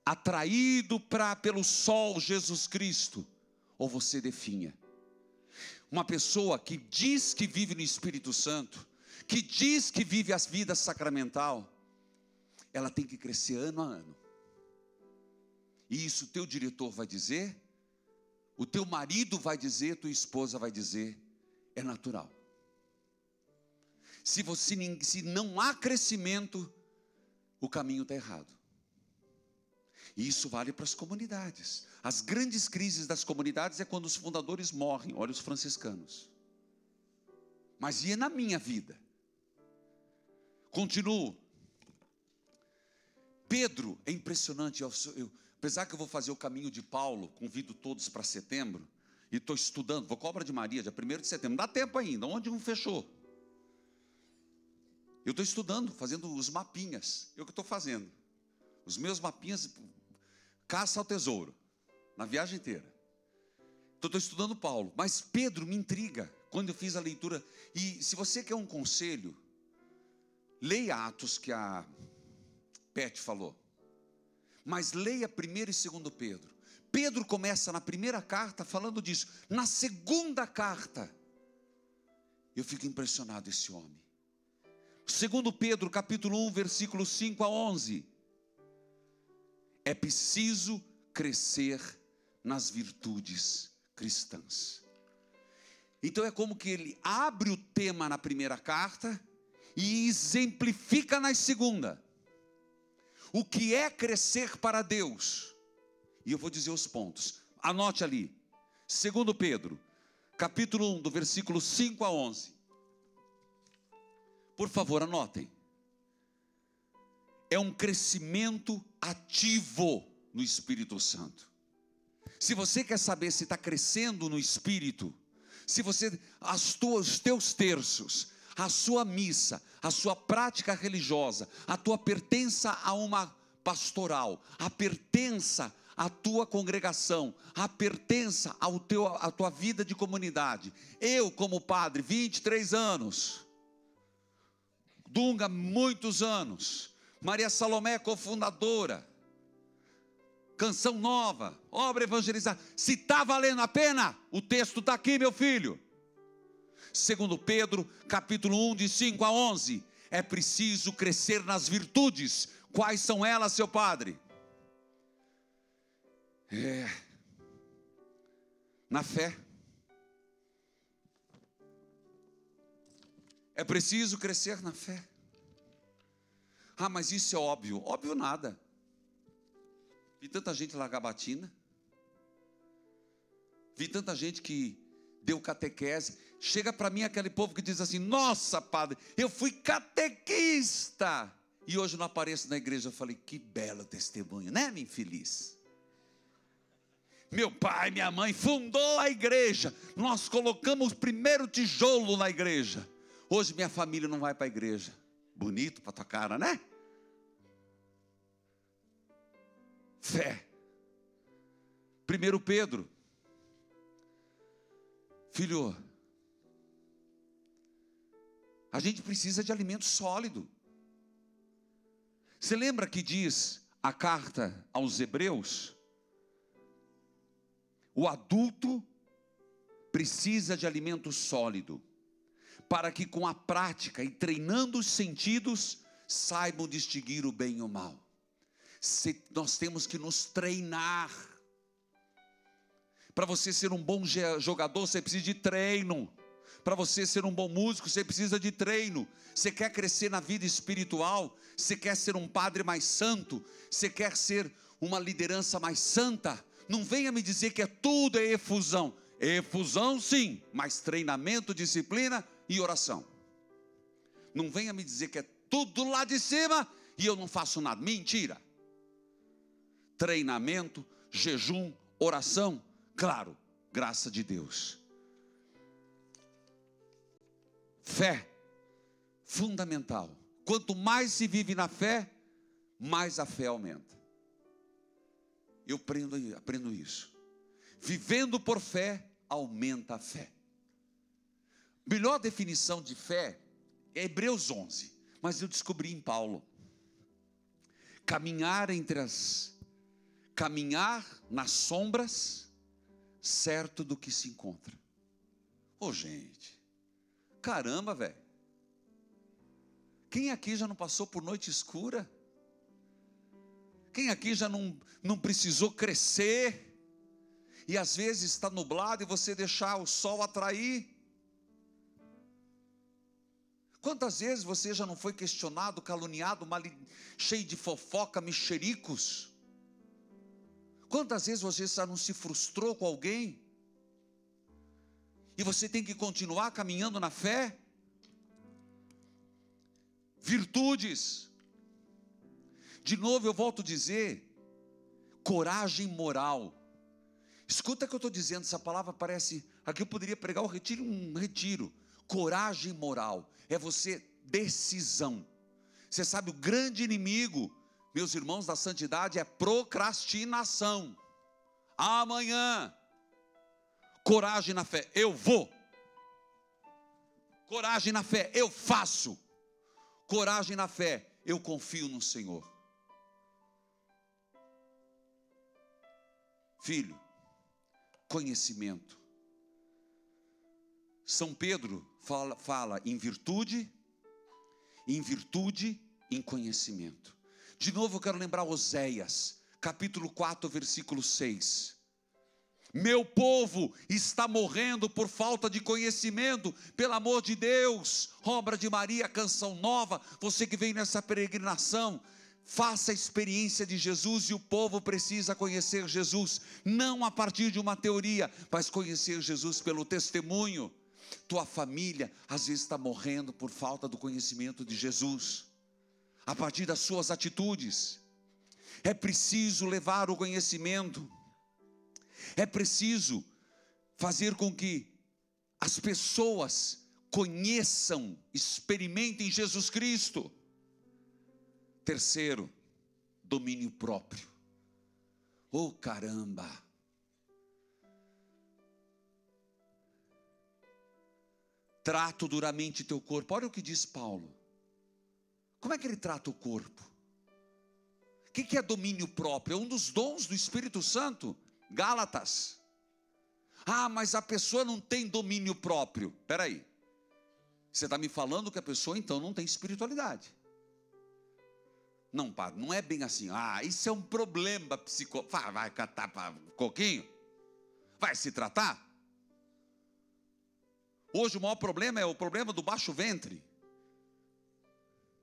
atraído pelo sol Jesus Cristo, ou você definha. Uma pessoa que diz que vive no Espírito Santo, que diz que vive a vida sacramental, ela tem que crescer ano a ano. E isso o teu diretor vai dizer, o teu marido vai dizer, tua esposa vai dizer, é natural. Se não há crescimento, o caminho está errado. E isso vale para as comunidades. As grandes crises das comunidades é quando os fundadores morrem. Olha os franciscanos. Mas e na minha vida? Continuo. Pedro, é impressionante. Apesar que eu vou fazer o caminho de Paulo, convido todos para setembro, e estou estudando, vou com a obra de Maria, dia 1º de setembro, não dá tempo ainda, onde um fechou. Eu estou estudando, fazendo os mapinhas, é o que estou fazendo. Os meus mapinhas, caça ao tesouro, na viagem inteira. Então, estou estudando Paulo, mas Pedro me intriga quando eu fiz a leitura. E se você quer um conselho, leia Atos, que a Pet falou, mas leia 1º e 2º Pedro. Pedro começa na primeira carta falando disso. Na segunda carta, eu fico impressionado esse homem. 2 Pedro, capítulo 1, versículos 5 a 11. É preciso crescer nas virtudes cristãs. Então é como que ele abre o tema na primeira carta e exemplifica na segunda. O que é crescer para Deus? E eu vou dizer os pontos. Anote ali. 2 Pedro, capítulo 1, do versículo 5 a 11. Por favor, anotem. É um crescimento ativo no Espírito Santo. Se você quer saber se está crescendo no Espírito, se você, os teus terços, a sua missa, a sua prática religiosa, a tua pertença a uma pastoral, a pertença à tua congregação, a pertença à tua vida de comunidade. Eu, como padre, 23 anos, Dunga, muitos anos, Maria Salomé, cofundadora, Canção Nova, obra evangelizada. Se está valendo a pena, o texto está aqui, meu filho. 2 Pedro, capítulo 1, de 5 a 11. É preciso crescer nas virtudes. Quais são elas, seu padre? Na fé. É preciso crescer na fé. Ah, mas isso é óbvio. Óbvio nada. Vi tanta gente largar batina. Vi tanta gente que deu catequese. Chega para mim aquele povo que diz assim: nossa, padre, eu fui catequista e hoje não apareço na igreja. Eu falei: que belo testemunho, né, minha infeliz? Meu pai, minha mãe fundou a igreja, nós colocamos o primeiro tijolo na igreja. Hoje minha família não vai para a igreja. Bonito para tua cara, né? Fé. 1 Pedro. Filho, a gente precisa de alimento sólido. Você lembra que diz a carta aos Hebreus? O adulto precisa de alimento sólido, para que com a prática e treinando os sentidos, saibam distinguir o bem e o mal. Nós temos que nos treinar. Para você ser um bom jogador, você precisa de treino. Para você ser um bom músico, você precisa de treino. Você quer crescer na vida espiritual? Você quer ser um padre mais santo? Você quer ser uma liderança mais santa? Não venha me dizer que tudo é efusão. Efusão sim, mas treinamento, disciplina e oração. Não venha me dizer que é tudo lá de cima e eu não faço nada. Mentira. Treinamento, jejum, oração, claro, graça de Deus. Fé, fundamental. Quanto mais se vive na fé, mais a fé aumenta. Eu aprendo isso. Vivendo por fé, aumenta a fé. Melhor definição de fé é Hebreus 11, mas eu descobri em Paulo. Caminhar nas sombras, certo do que se encontra. Ô gente, caramba, velho. Quem aqui já não passou por noite escura? Quem aqui já não precisou crescer? E às vezes está nublado e você deixar o sol atrair? Quantas vezes você já não foi questionado, caluniado, cheio de fofoca, mexericos? Quantas vezes você já não se frustrou com alguém? E você tem que continuar caminhando na fé? Virtudes. De novo eu volto a dizer, coragem moral. Escuta o que eu estou dizendo, essa palavra parece, aqui eu poderia pregar um retiro. Coragem moral, é você decisão. Você sabe, o grande inimigo meus irmãos, da santidade é procrastinação. Amanhã. Coragem na fé, eu vou. Coragem na fé, eu faço. Coragem na fé, eu confio no Senhor. Filho, conhecimento. São Pedro fala em virtude, em conhecimento. De novo eu quero lembrar Oséias, capítulo 4, versículo 6. Meu povo está morrendo por falta de conhecimento, pelo amor de Deus. Obra de Maria, canção nova. Você que veio nessa peregrinação, faça a experiência de Jesus, e o povo precisa conhecer Jesus, não a partir de uma teoria, mas conhecer Jesus pelo testemunho. Tua família às vezes está morrendo por falta do conhecimento de Jesus, a partir das suas atitudes. É preciso levar o conhecimento. É preciso fazer com que as pessoas conheçam, experimentem Jesus Cristo. Terceiro, domínio próprio. Oh, caramba! Trato duramente teu corpo. Olha o que diz Paulo. Como é que ele trata o corpo? O que é domínio próprio? É um dos dons do Espírito Santo. Gálatas. Ah, mas a pessoa não tem domínio próprio. Espera aí. Você está me falando que a pessoa então não tem espiritualidade. Não, padre, não é bem assim. Ah, isso é um problema psicológico. Vai catar para coquinho? Vai se tratar? Hoje o maior problema é o problema do baixo ventre.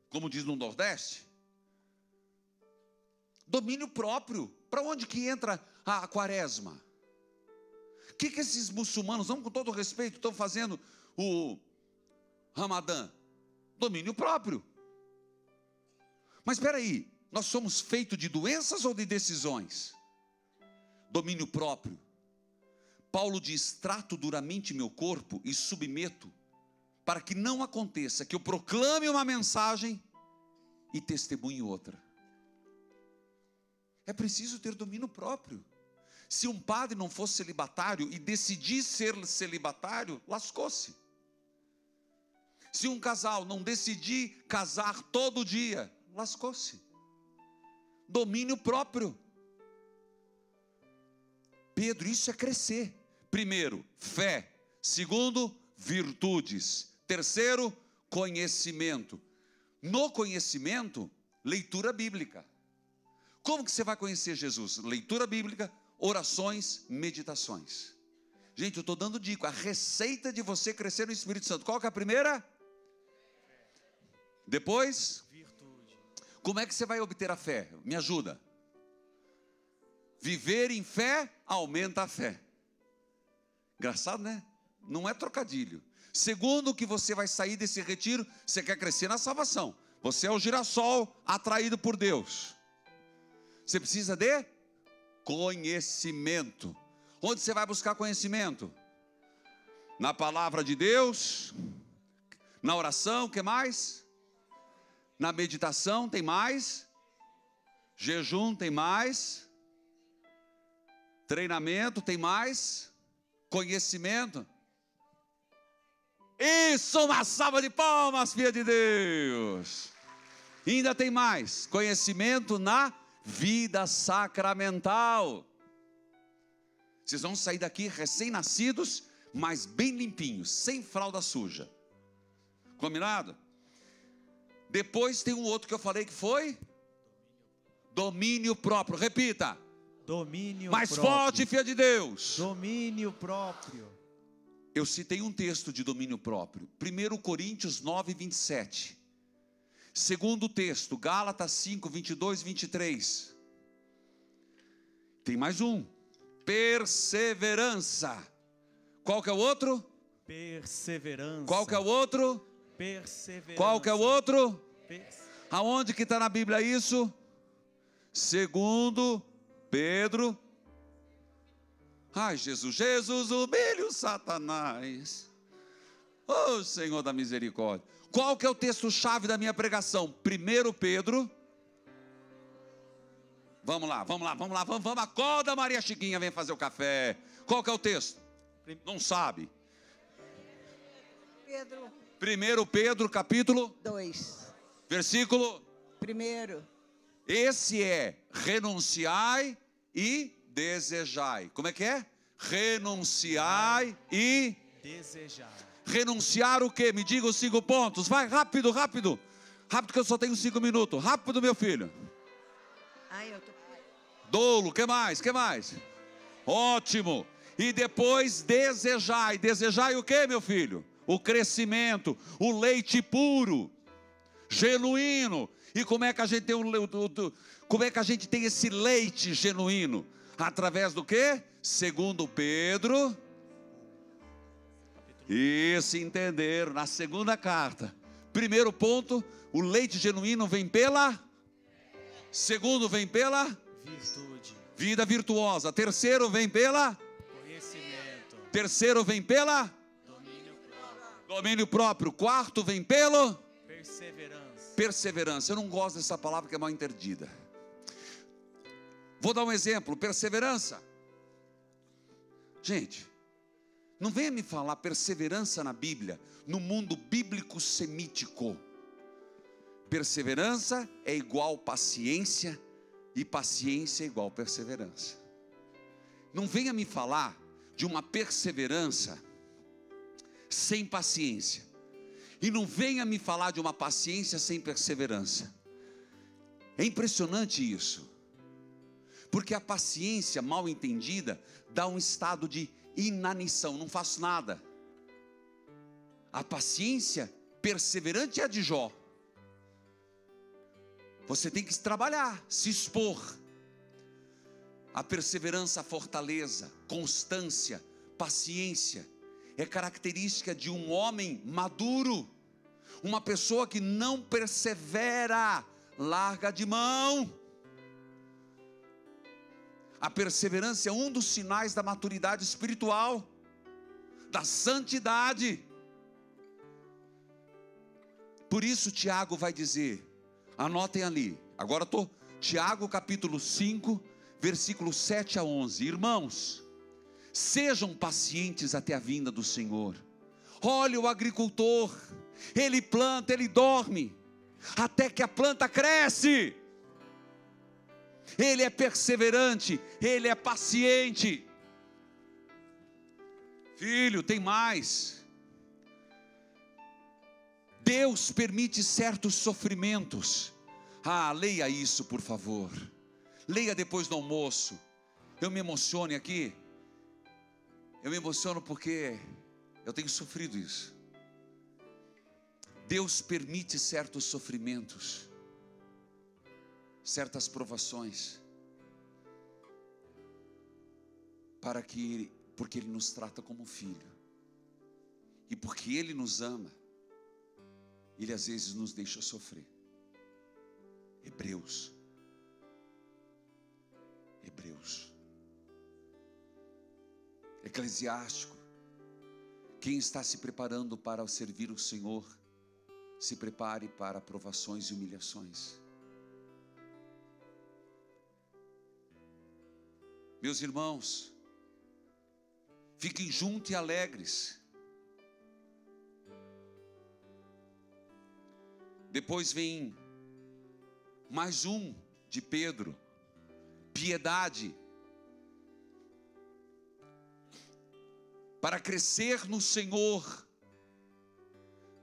Como diz no Nordeste. Domínio próprio. Para onde que entra a quaresma? O que esses muçulmanos, vamos com todo respeito, estão fazendo o Ramadã? Domínio próprio. Mas espera aí, nós somos feitos de doenças ou de decisões? Domínio próprio. Paulo diz, trato duramente meu corpo e submeto, para que não aconteça que eu proclame uma mensagem e testemunhe outra. É preciso ter domínio próprio. Se um padre não fosse celibatário e decidir ser celibatário, lascou-se. Se um casal não decidir casar todo dia, lascou-se. Domínio próprio. Pedro, isso é crescer. Primeiro, fé. Segundo, virtudes. Terceiro, conhecimento. No conhecimento, leitura bíblica. Como que você vai conhecer Jesus? Leitura bíblica, orações, meditações. Gente, eu estou dando dica, a receita de você crescer no Espírito Santo. Qual que é a primeira? Depois? Virtude. Como é que você vai obter a fé? Me ajuda. Viver em fé aumenta a fé. Engraçado, né? Não é trocadilho. Segundo, que você vai sair desse retiro, você quer crescer na salvação. Você é o girassol atraído por Deus. Você precisa de conhecimento. Onde você vai buscar conhecimento? Na palavra de Deus, na oração, o que mais? Na meditação, tem mais? Jejum, tem mais? Treinamento, tem mais? Conhecimento? Isso, uma salva de palmas, filha de Deus. E ainda tem mais, conhecimento na vida sacramental. Vocês vão sair daqui recém-nascidos, mas bem limpinhos, sem fralda suja. Combinado? Depois tem um outro que eu falei que foi domínio próprio. Repita. Domínio mais próprio. Forte, filha de Deus. Domínio próprio. Eu citei um texto de domínio próprio. 1 Coríntios 9, 27. Segundo texto, Gálatas 5, 22 e 23. Tem mais um. Perseverança. Qual que é o outro? Perseverança. Qual que é o outro? Perseverança. Qual que é o outro? Pers... Aonde que está na Bíblia isso? Segundo Pedro. Ai, Jesus, Jesus, humilha o Satanás. Oh, Senhor da misericórdia. Qual que é o texto-chave da minha pregação? 1 Pedro Vamos lá. Acorda, Maria Chiquinha, vem fazer o café. Qual que é o texto? Não sabe. Pedro 1 Pedro, capítulo 2. versículo. Primeiro. Esse é renunciai e desejai. Como é que é? Renunciai e Desejar. renunciar o quê? Me diga os 5 pontos. Vai, rápido. Rápido que eu só tenho 5 minutos. Rápido, meu filho. Ai, eu tô... Dolo, que mais? Ótimo. E depois desejai. Desejai o quê, meu filho? O crescimento, o leite puro, genuíno. E como é que a gente tem como é que a gente tem esse leite genuíno? Através do quê? Segundo Pedro. Isso, entenderam? Na segunda carta. Primeiro ponto, o leite genuíno vem pela. Segundo, vem pela Virtude. vida virtuosa. Terceiro, vem pela Conhecimento. terceiro, vem pela domínio próprio. Quarto, vem pelo perseverança. Eu não gosto dessa palavra que é mal entendida. Vou dar um exemplo. Perseverança. Gente, não venha me falar perseverança na Bíblia, no mundo bíblico semítico. Perseverança é igual paciência, e paciência é igual perseverança. Não venha me falar de uma perseverança sem paciência, e não venha me falar de uma paciência sem perseverança. É impressionante isso, porque a paciência mal entendida dá um estado de inanição, não faço nada. A paciência perseverante é a de Jó. Você tem que trabalhar, se expor. A perseverança, a fortaleza, constância, paciência é característica de um homem maduro. Uma pessoa que não persevera, larga de mão. A perseverança é um dos sinais da maturidade espiritual, da santidade. Por isso Tiago vai dizer, anotem ali, agora Tiago capítulo 5, versículos 7 a 11. Irmãos, sejam pacientes até a vinda do Senhor. Olha o agricultor, ele planta, ele dorme, até que a planta cresce. Ele é perseverante, ele é paciente. Filho, tem mais. Deus permite certos sofrimentos. Leia isso, por favor. Leia depois do almoço. Eu me emociono aqui. Eu me emociono porque eu tenho sofrido isso. Deus permite certos sofrimentos, certas provações, porque Ele nos trata como filho, e porque Ele nos ama, Ele às vezes nos deixa sofrer. Hebreus, Eclesiástico. Quem está se preparando para servir o Senhor, se prepare para provações e humilhações. Meus irmãos, fiquem juntos e alegres. Depois vem mais um de Pedro, piedade. Para crescer no Senhor,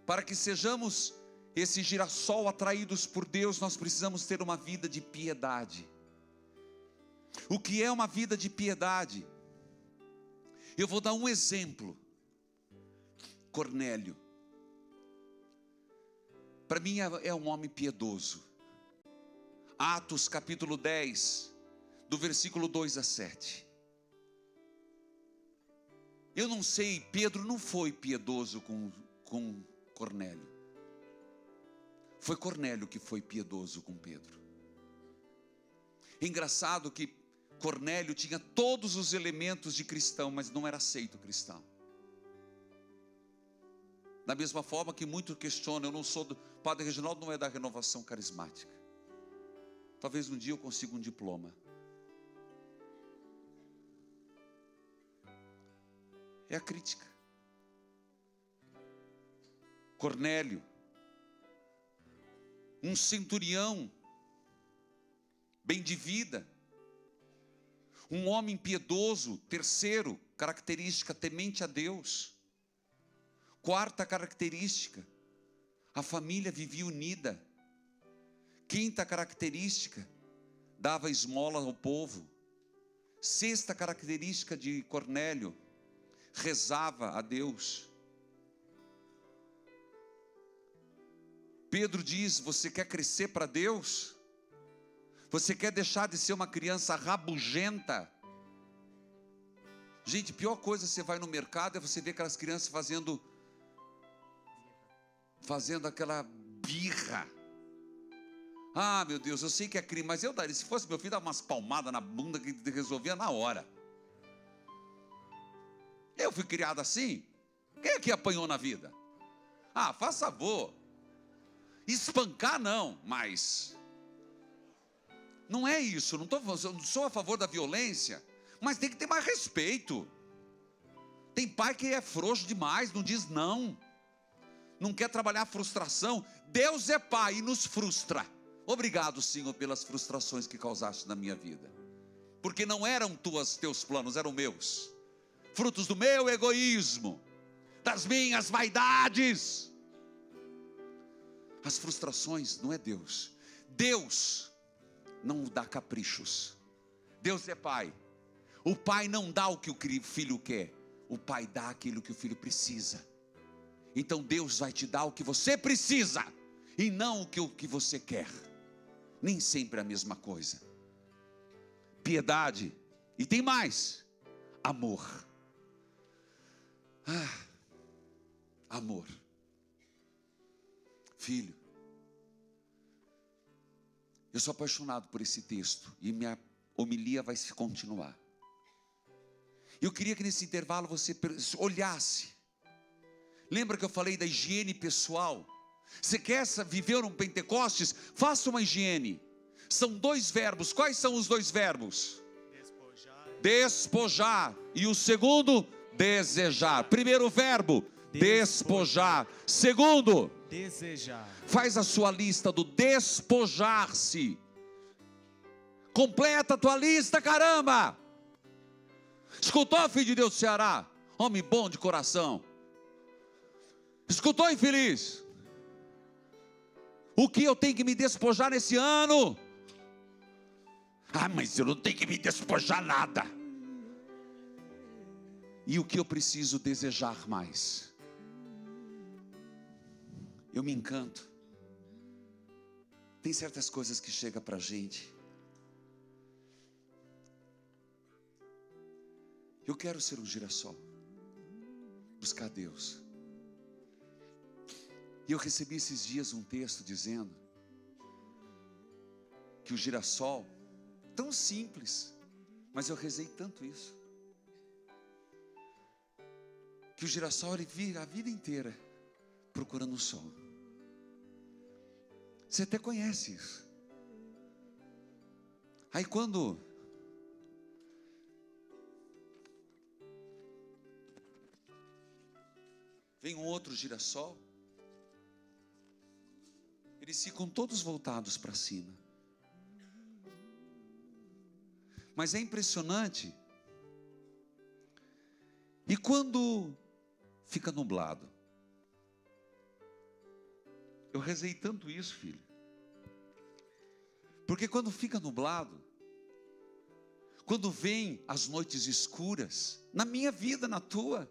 para que sejamos esse girassol atraídos por Deus, nós precisamos ter uma vida de piedade. O que é uma vida de piedade? Eu vou dar um exemplo. Cornélio, para mim é um homem piedoso. Atos capítulo 10, do versículo 2 a 7. Eu não sei, Pedro não foi piedoso com Cornélio. Foi Cornélio que foi piedoso com Pedro. É engraçado que Cornélio tinha todos os elementos de cristão, mas não era aceito cristão. Da mesma forma que muito questionam, eu não sou Padre Reginaldo não é da renovação carismática. Talvez um dia eu consiga um diploma. É a crítica. Cornélio, um centurião, bem de vida, um homem piedoso. Terceiro, característica, temente a Deus. Quarta característica, a família vivia unida. Quinta característica, dava esmola ao povo. Sexta característica de Cornélio, rezava a Deus. Pedro diz: você quer crescer para Deus? Você quer deixar de ser uma criança rabugenta? Gente, pior coisa, você vai no mercado e você vê aquelas crianças fazendo aquela birra. Ah, meu Deus, eu sei que é crime, mas eu daria, se fosse meu filho, dava umas palmadas na bunda que resolvia na hora. Eu fui criado assim. Quem é que apanhou na vida? Ah, faz favor. Espancar não, mas não é isso. Eu não sou a favor da violência, mas tem que ter mais respeito. Tem pai que é frouxo demais, não diz não. Não quer trabalhar a frustração. Deus é pai e nos frustra. Obrigado, Senhor, pelas frustrações que causaste na minha vida, porque não eram teus planos, eram meus, frutos do meu egoísmo, das minhas vaidades. As frustrações não é Deus. Deus não dá caprichos. Deus é pai. O pai não dá o que o filho quer, o pai dá aquilo que o filho precisa. Então Deus vai te dar o que você precisa e não o que você quer. Nem sempre é a mesma coisa. Piedade. E tem mais. Amor. Amor. Filho, eu sou apaixonado por esse texto e minha homilia vai se continuar. Eu queria que nesse intervalo você olhasse. Lembra que eu falei da higiene pessoal? Você quer viver um Pentecostes? Faça uma higiene. São 2 verbos. Quais são os 2 verbos? Despojar. E o segundo, desejar. Primeiro verbo, despojar. Segundo, desejar. Faz a sua lista do despojar-se. Completa a tua lista, caramba. Escutou, filho de Deus do Ceará? Homem bom de coração. Escutou, infeliz? O que eu tenho que me despojar nesse ano? Ah, mas eu não tenho que me despojar nada. E o que eu preciso desejar mais? Eu me encanto. Tem certas coisas que chegam para a gente. Eu quero ser um girassol. Buscar Deus. E eu recebi esses dias um texto dizendo que o girassol, tão simples, mas eu rezei tanto isso, que o girassol ele vive a vida inteira procurando o sol. Você até conhece isso. Aí quando vem um outro girassol, eles ficam todos voltados para cima. Mas é impressionante. E quando fica nublado? Eu rezei tanto isso, filho. Porque quando fica nublado, quando vem as noites escuras, na minha vida, na tua,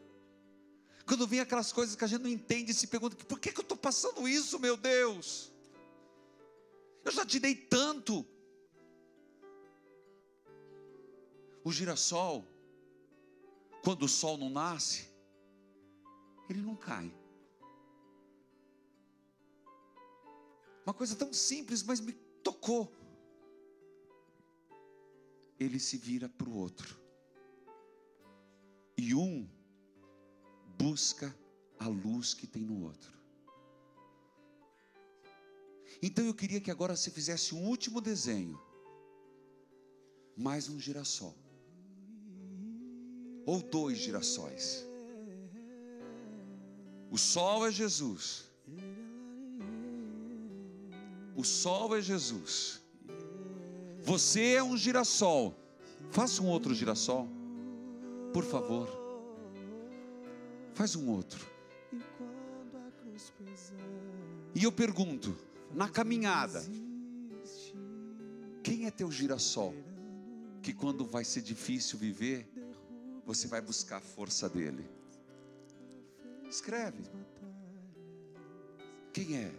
quando vem aquelas coisas que a gente não entende e se pergunta, por que eu estou passando isso, meu Deus? Eu já te dei tanto. O girassol, quando o sol não nasce, ele não cai. Uma coisa tão simples, mas me tocou. Ele se vira para o outro. E um busca a luz que tem no outro. Então eu queria que agora você fizesse um último desenho. Mais um girassol. Ou 2 girassóis. O sol é Jesus. O sol é Jesus. Você é um girassol. Faça um outro girassol, por favor. Faz um outro. E eu pergunto, na caminhada, quem é teu girassol? Que quando vai ser difícil viver, você vai buscar a força dele. Escreve. Quem é?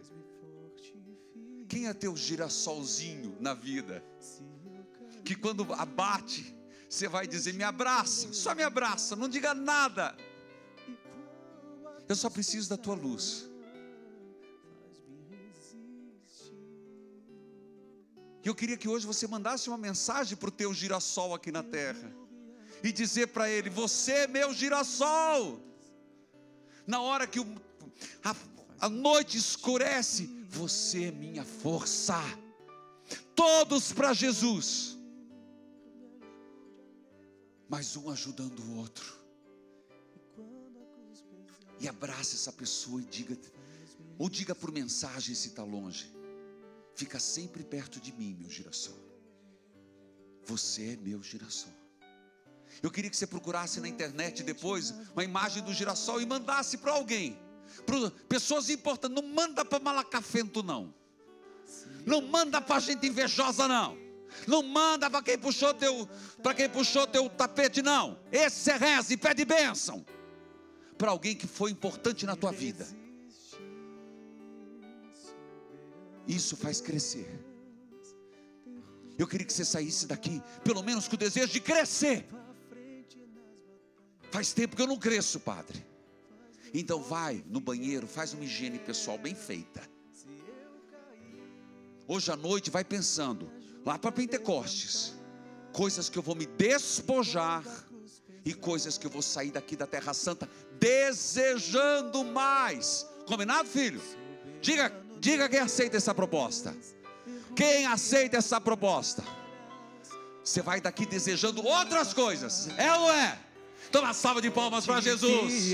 Quem é teu girassolzinho na vida? Que quando abate, você vai dizer, me abraça, só me abraça, não diga nada. Eu só preciso da tua luz. E eu queria que hoje você mandasse uma mensagem para o teu girassol aqui na terra. E dizer para ele, você é meu girassol. Na hora que a noite escurece, você é minha força. Todos para Jesus. Mas um ajudando o outro. E abrace essa pessoa e diga, ou diga por mensagem se está longe, fica sempre perto de mim, meu girassol. Você é meu girassol. Eu queria que você procurasse na internet depois uma imagem do girassol e mandasse para alguém, para pessoas importantes. Não manda para malacafento não. Não manda para gente invejosa não. Não manda para quem puxou teu tapete não. Esse é reza e pede bênção para alguém que foi importante na tua vida. Isso faz crescer. Eu queria que você saísse daqui pelo menos com o desejo de crescer. Faz tempo que eu não cresço, padre. Então vai no banheiro, faz uma higiene pessoal bem feita. Hoje à noite vai pensando, lá para Pentecostes, coisas que eu vou me despojar e coisas que eu vou sair daqui da Terra Santa desejando mais. Combinado, filho? Diga quem aceita essa proposta. Quem aceita essa proposta? Você vai daqui desejando outras coisas. É ou não é? Então uma salva de palmas para Jesus.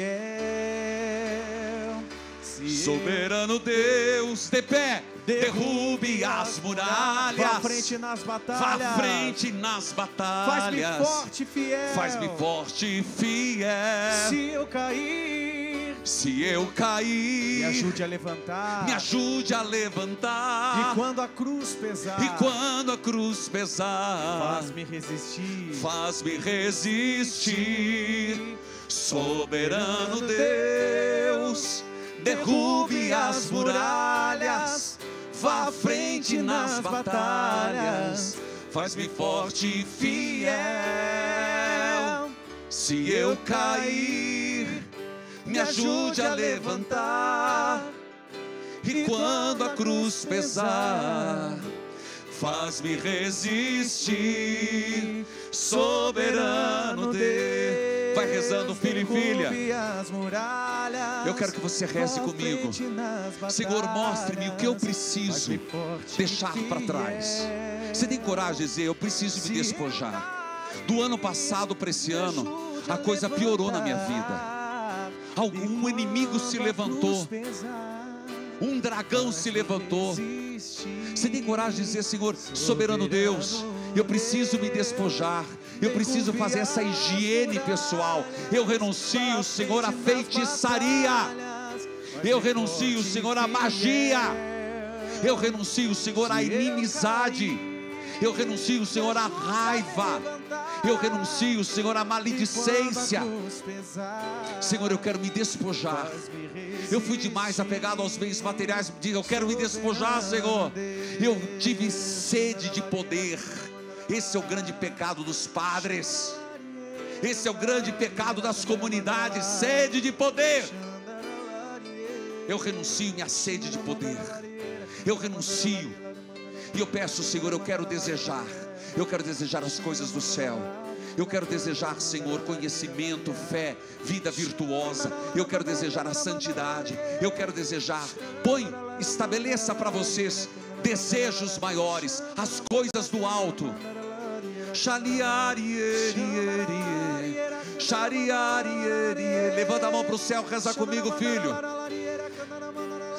Soberano Deus, de pé, derrube as muralhas. Vá à frente nas batalhas. Vá à frente nas batalhas. Faz-me forte e fiel. Faz-me forte e fiel. Se eu cair, me ajude a levantar. Me ajude a levantar. E quando a cruz pesar, faz-me resistir. Faz-me resistir. Soberano Deus, derrube as muralhas. Vá à frente nas batalhas. Faz-me forte e fiel. Se eu cair, me ajude a levantar. E quando a cruz pesar, faz-me resistir. Soberano Deus. Vai rezando, filho e filha. Eu quero que você reze comigo. Senhor, mostre-me o que eu preciso deixar para trás. Você tem coragem de dizer, eu preciso me despojar. Do ano passado para esse ano, a coisa piorou na minha vida. Algum inimigo se levantou, um dragão se levantou. Você tem coragem de dizer, Senhor, soberano Deus, eu preciso me despojar, eu preciso fazer essa higiene pessoal. Eu renuncio, Senhor, à feitiçaria. Eu renuncio, Senhor, à magia. Eu renuncio, Senhor, à inimizade. Eu renuncio, Senhor, à raiva. Eu renuncio, Senhor, à maledicência. Senhor, eu quero me despojar. Eu fui demais apegado aos bens materiais. Diga, eu quero me despojar, Senhor. Eu tive sede de poder. Esse é o grande pecado dos padres. Esse é o grande pecado das comunidades. Sede de poder. Eu renuncio minha sede de poder. Eu renuncio. E eu peço, Senhor, eu quero desejar as coisas do céu. Eu quero desejar, Senhor, conhecimento, fé, vida virtuosa. Eu quero desejar a santidade. Eu quero desejar, estabeleça para vocês desejos maiores, as coisas do alto. Levanta a mão para o céu, reza comigo, filho.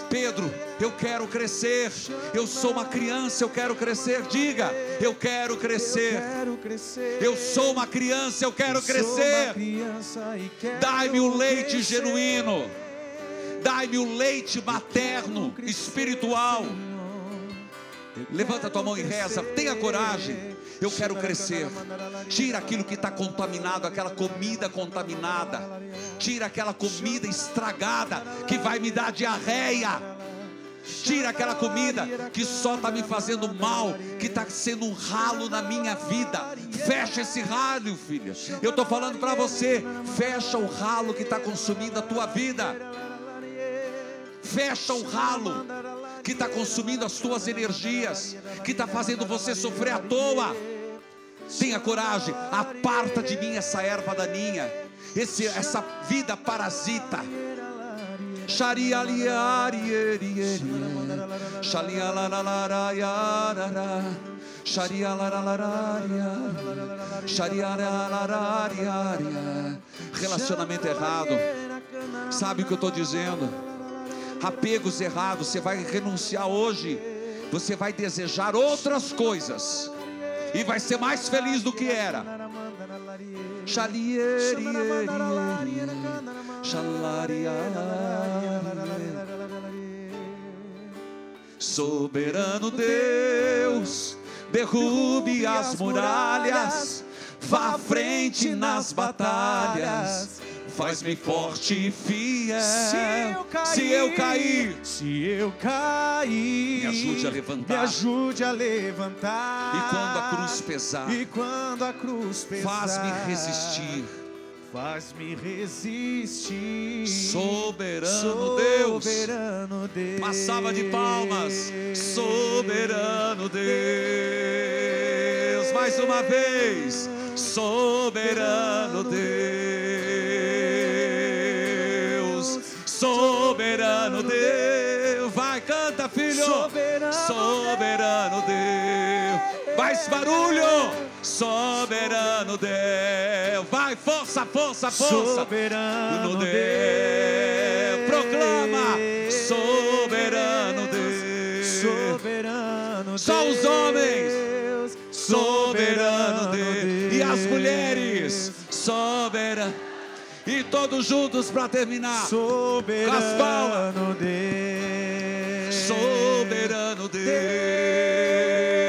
Pedro, eu quero crescer. Eu sou uma criança, eu quero crescer. Diga, eu quero crescer. Eu sou uma criança, eu quero crescer. Dai-me o leite genuíno. Dai-me o leite materno, espiritual. Levanta a tua mão e reza. Tenha coragem. Eu quero crescer. Tira aquilo que está contaminado, aquela comida contaminada. Tira aquela comida estragada que vai me dar diarreia. Tira aquela comida que só está me fazendo mal, que está sendo um ralo na minha vida. Fecha esse ralo, filha. Eu estou falando para você. Fecha o ralo que está consumindo a tua vida. Fecha o ralo que está consumindo as tuas energias, que está fazendo você sofrer à toa. Tenha coragem. Aparta de mim essa erva daninha, essa vida parasita. Relacionamento errado. Sabe o que eu estou dizendo? Apegos errados. Você vai renunciar hoje. Você vai desejar outras coisas e vai ser mais feliz do que era. Soberano Deus, derrube as muralhas, vá à frente nas batalhas. Faz-me forte e fiel. Se eu cair, me ajude a levantar. E quando a cruz pesar, faz-me resistir. Soberano Deus. Uma salva de palmas. Soberano Deus. Mais uma vez. Soberano Deus. Soberano Deus. Vai, canta, filho. Soberano Deus. Mais barulho. Soberano Deus. Vai, força, força, força. Soberano Deus. Proclama. Soberano Deus. Soberano Deus. Só os homens. Soberano Deus. E as mulheres. Soberano. E todos juntos para terminar. Soberano Deus. Soberano Deus.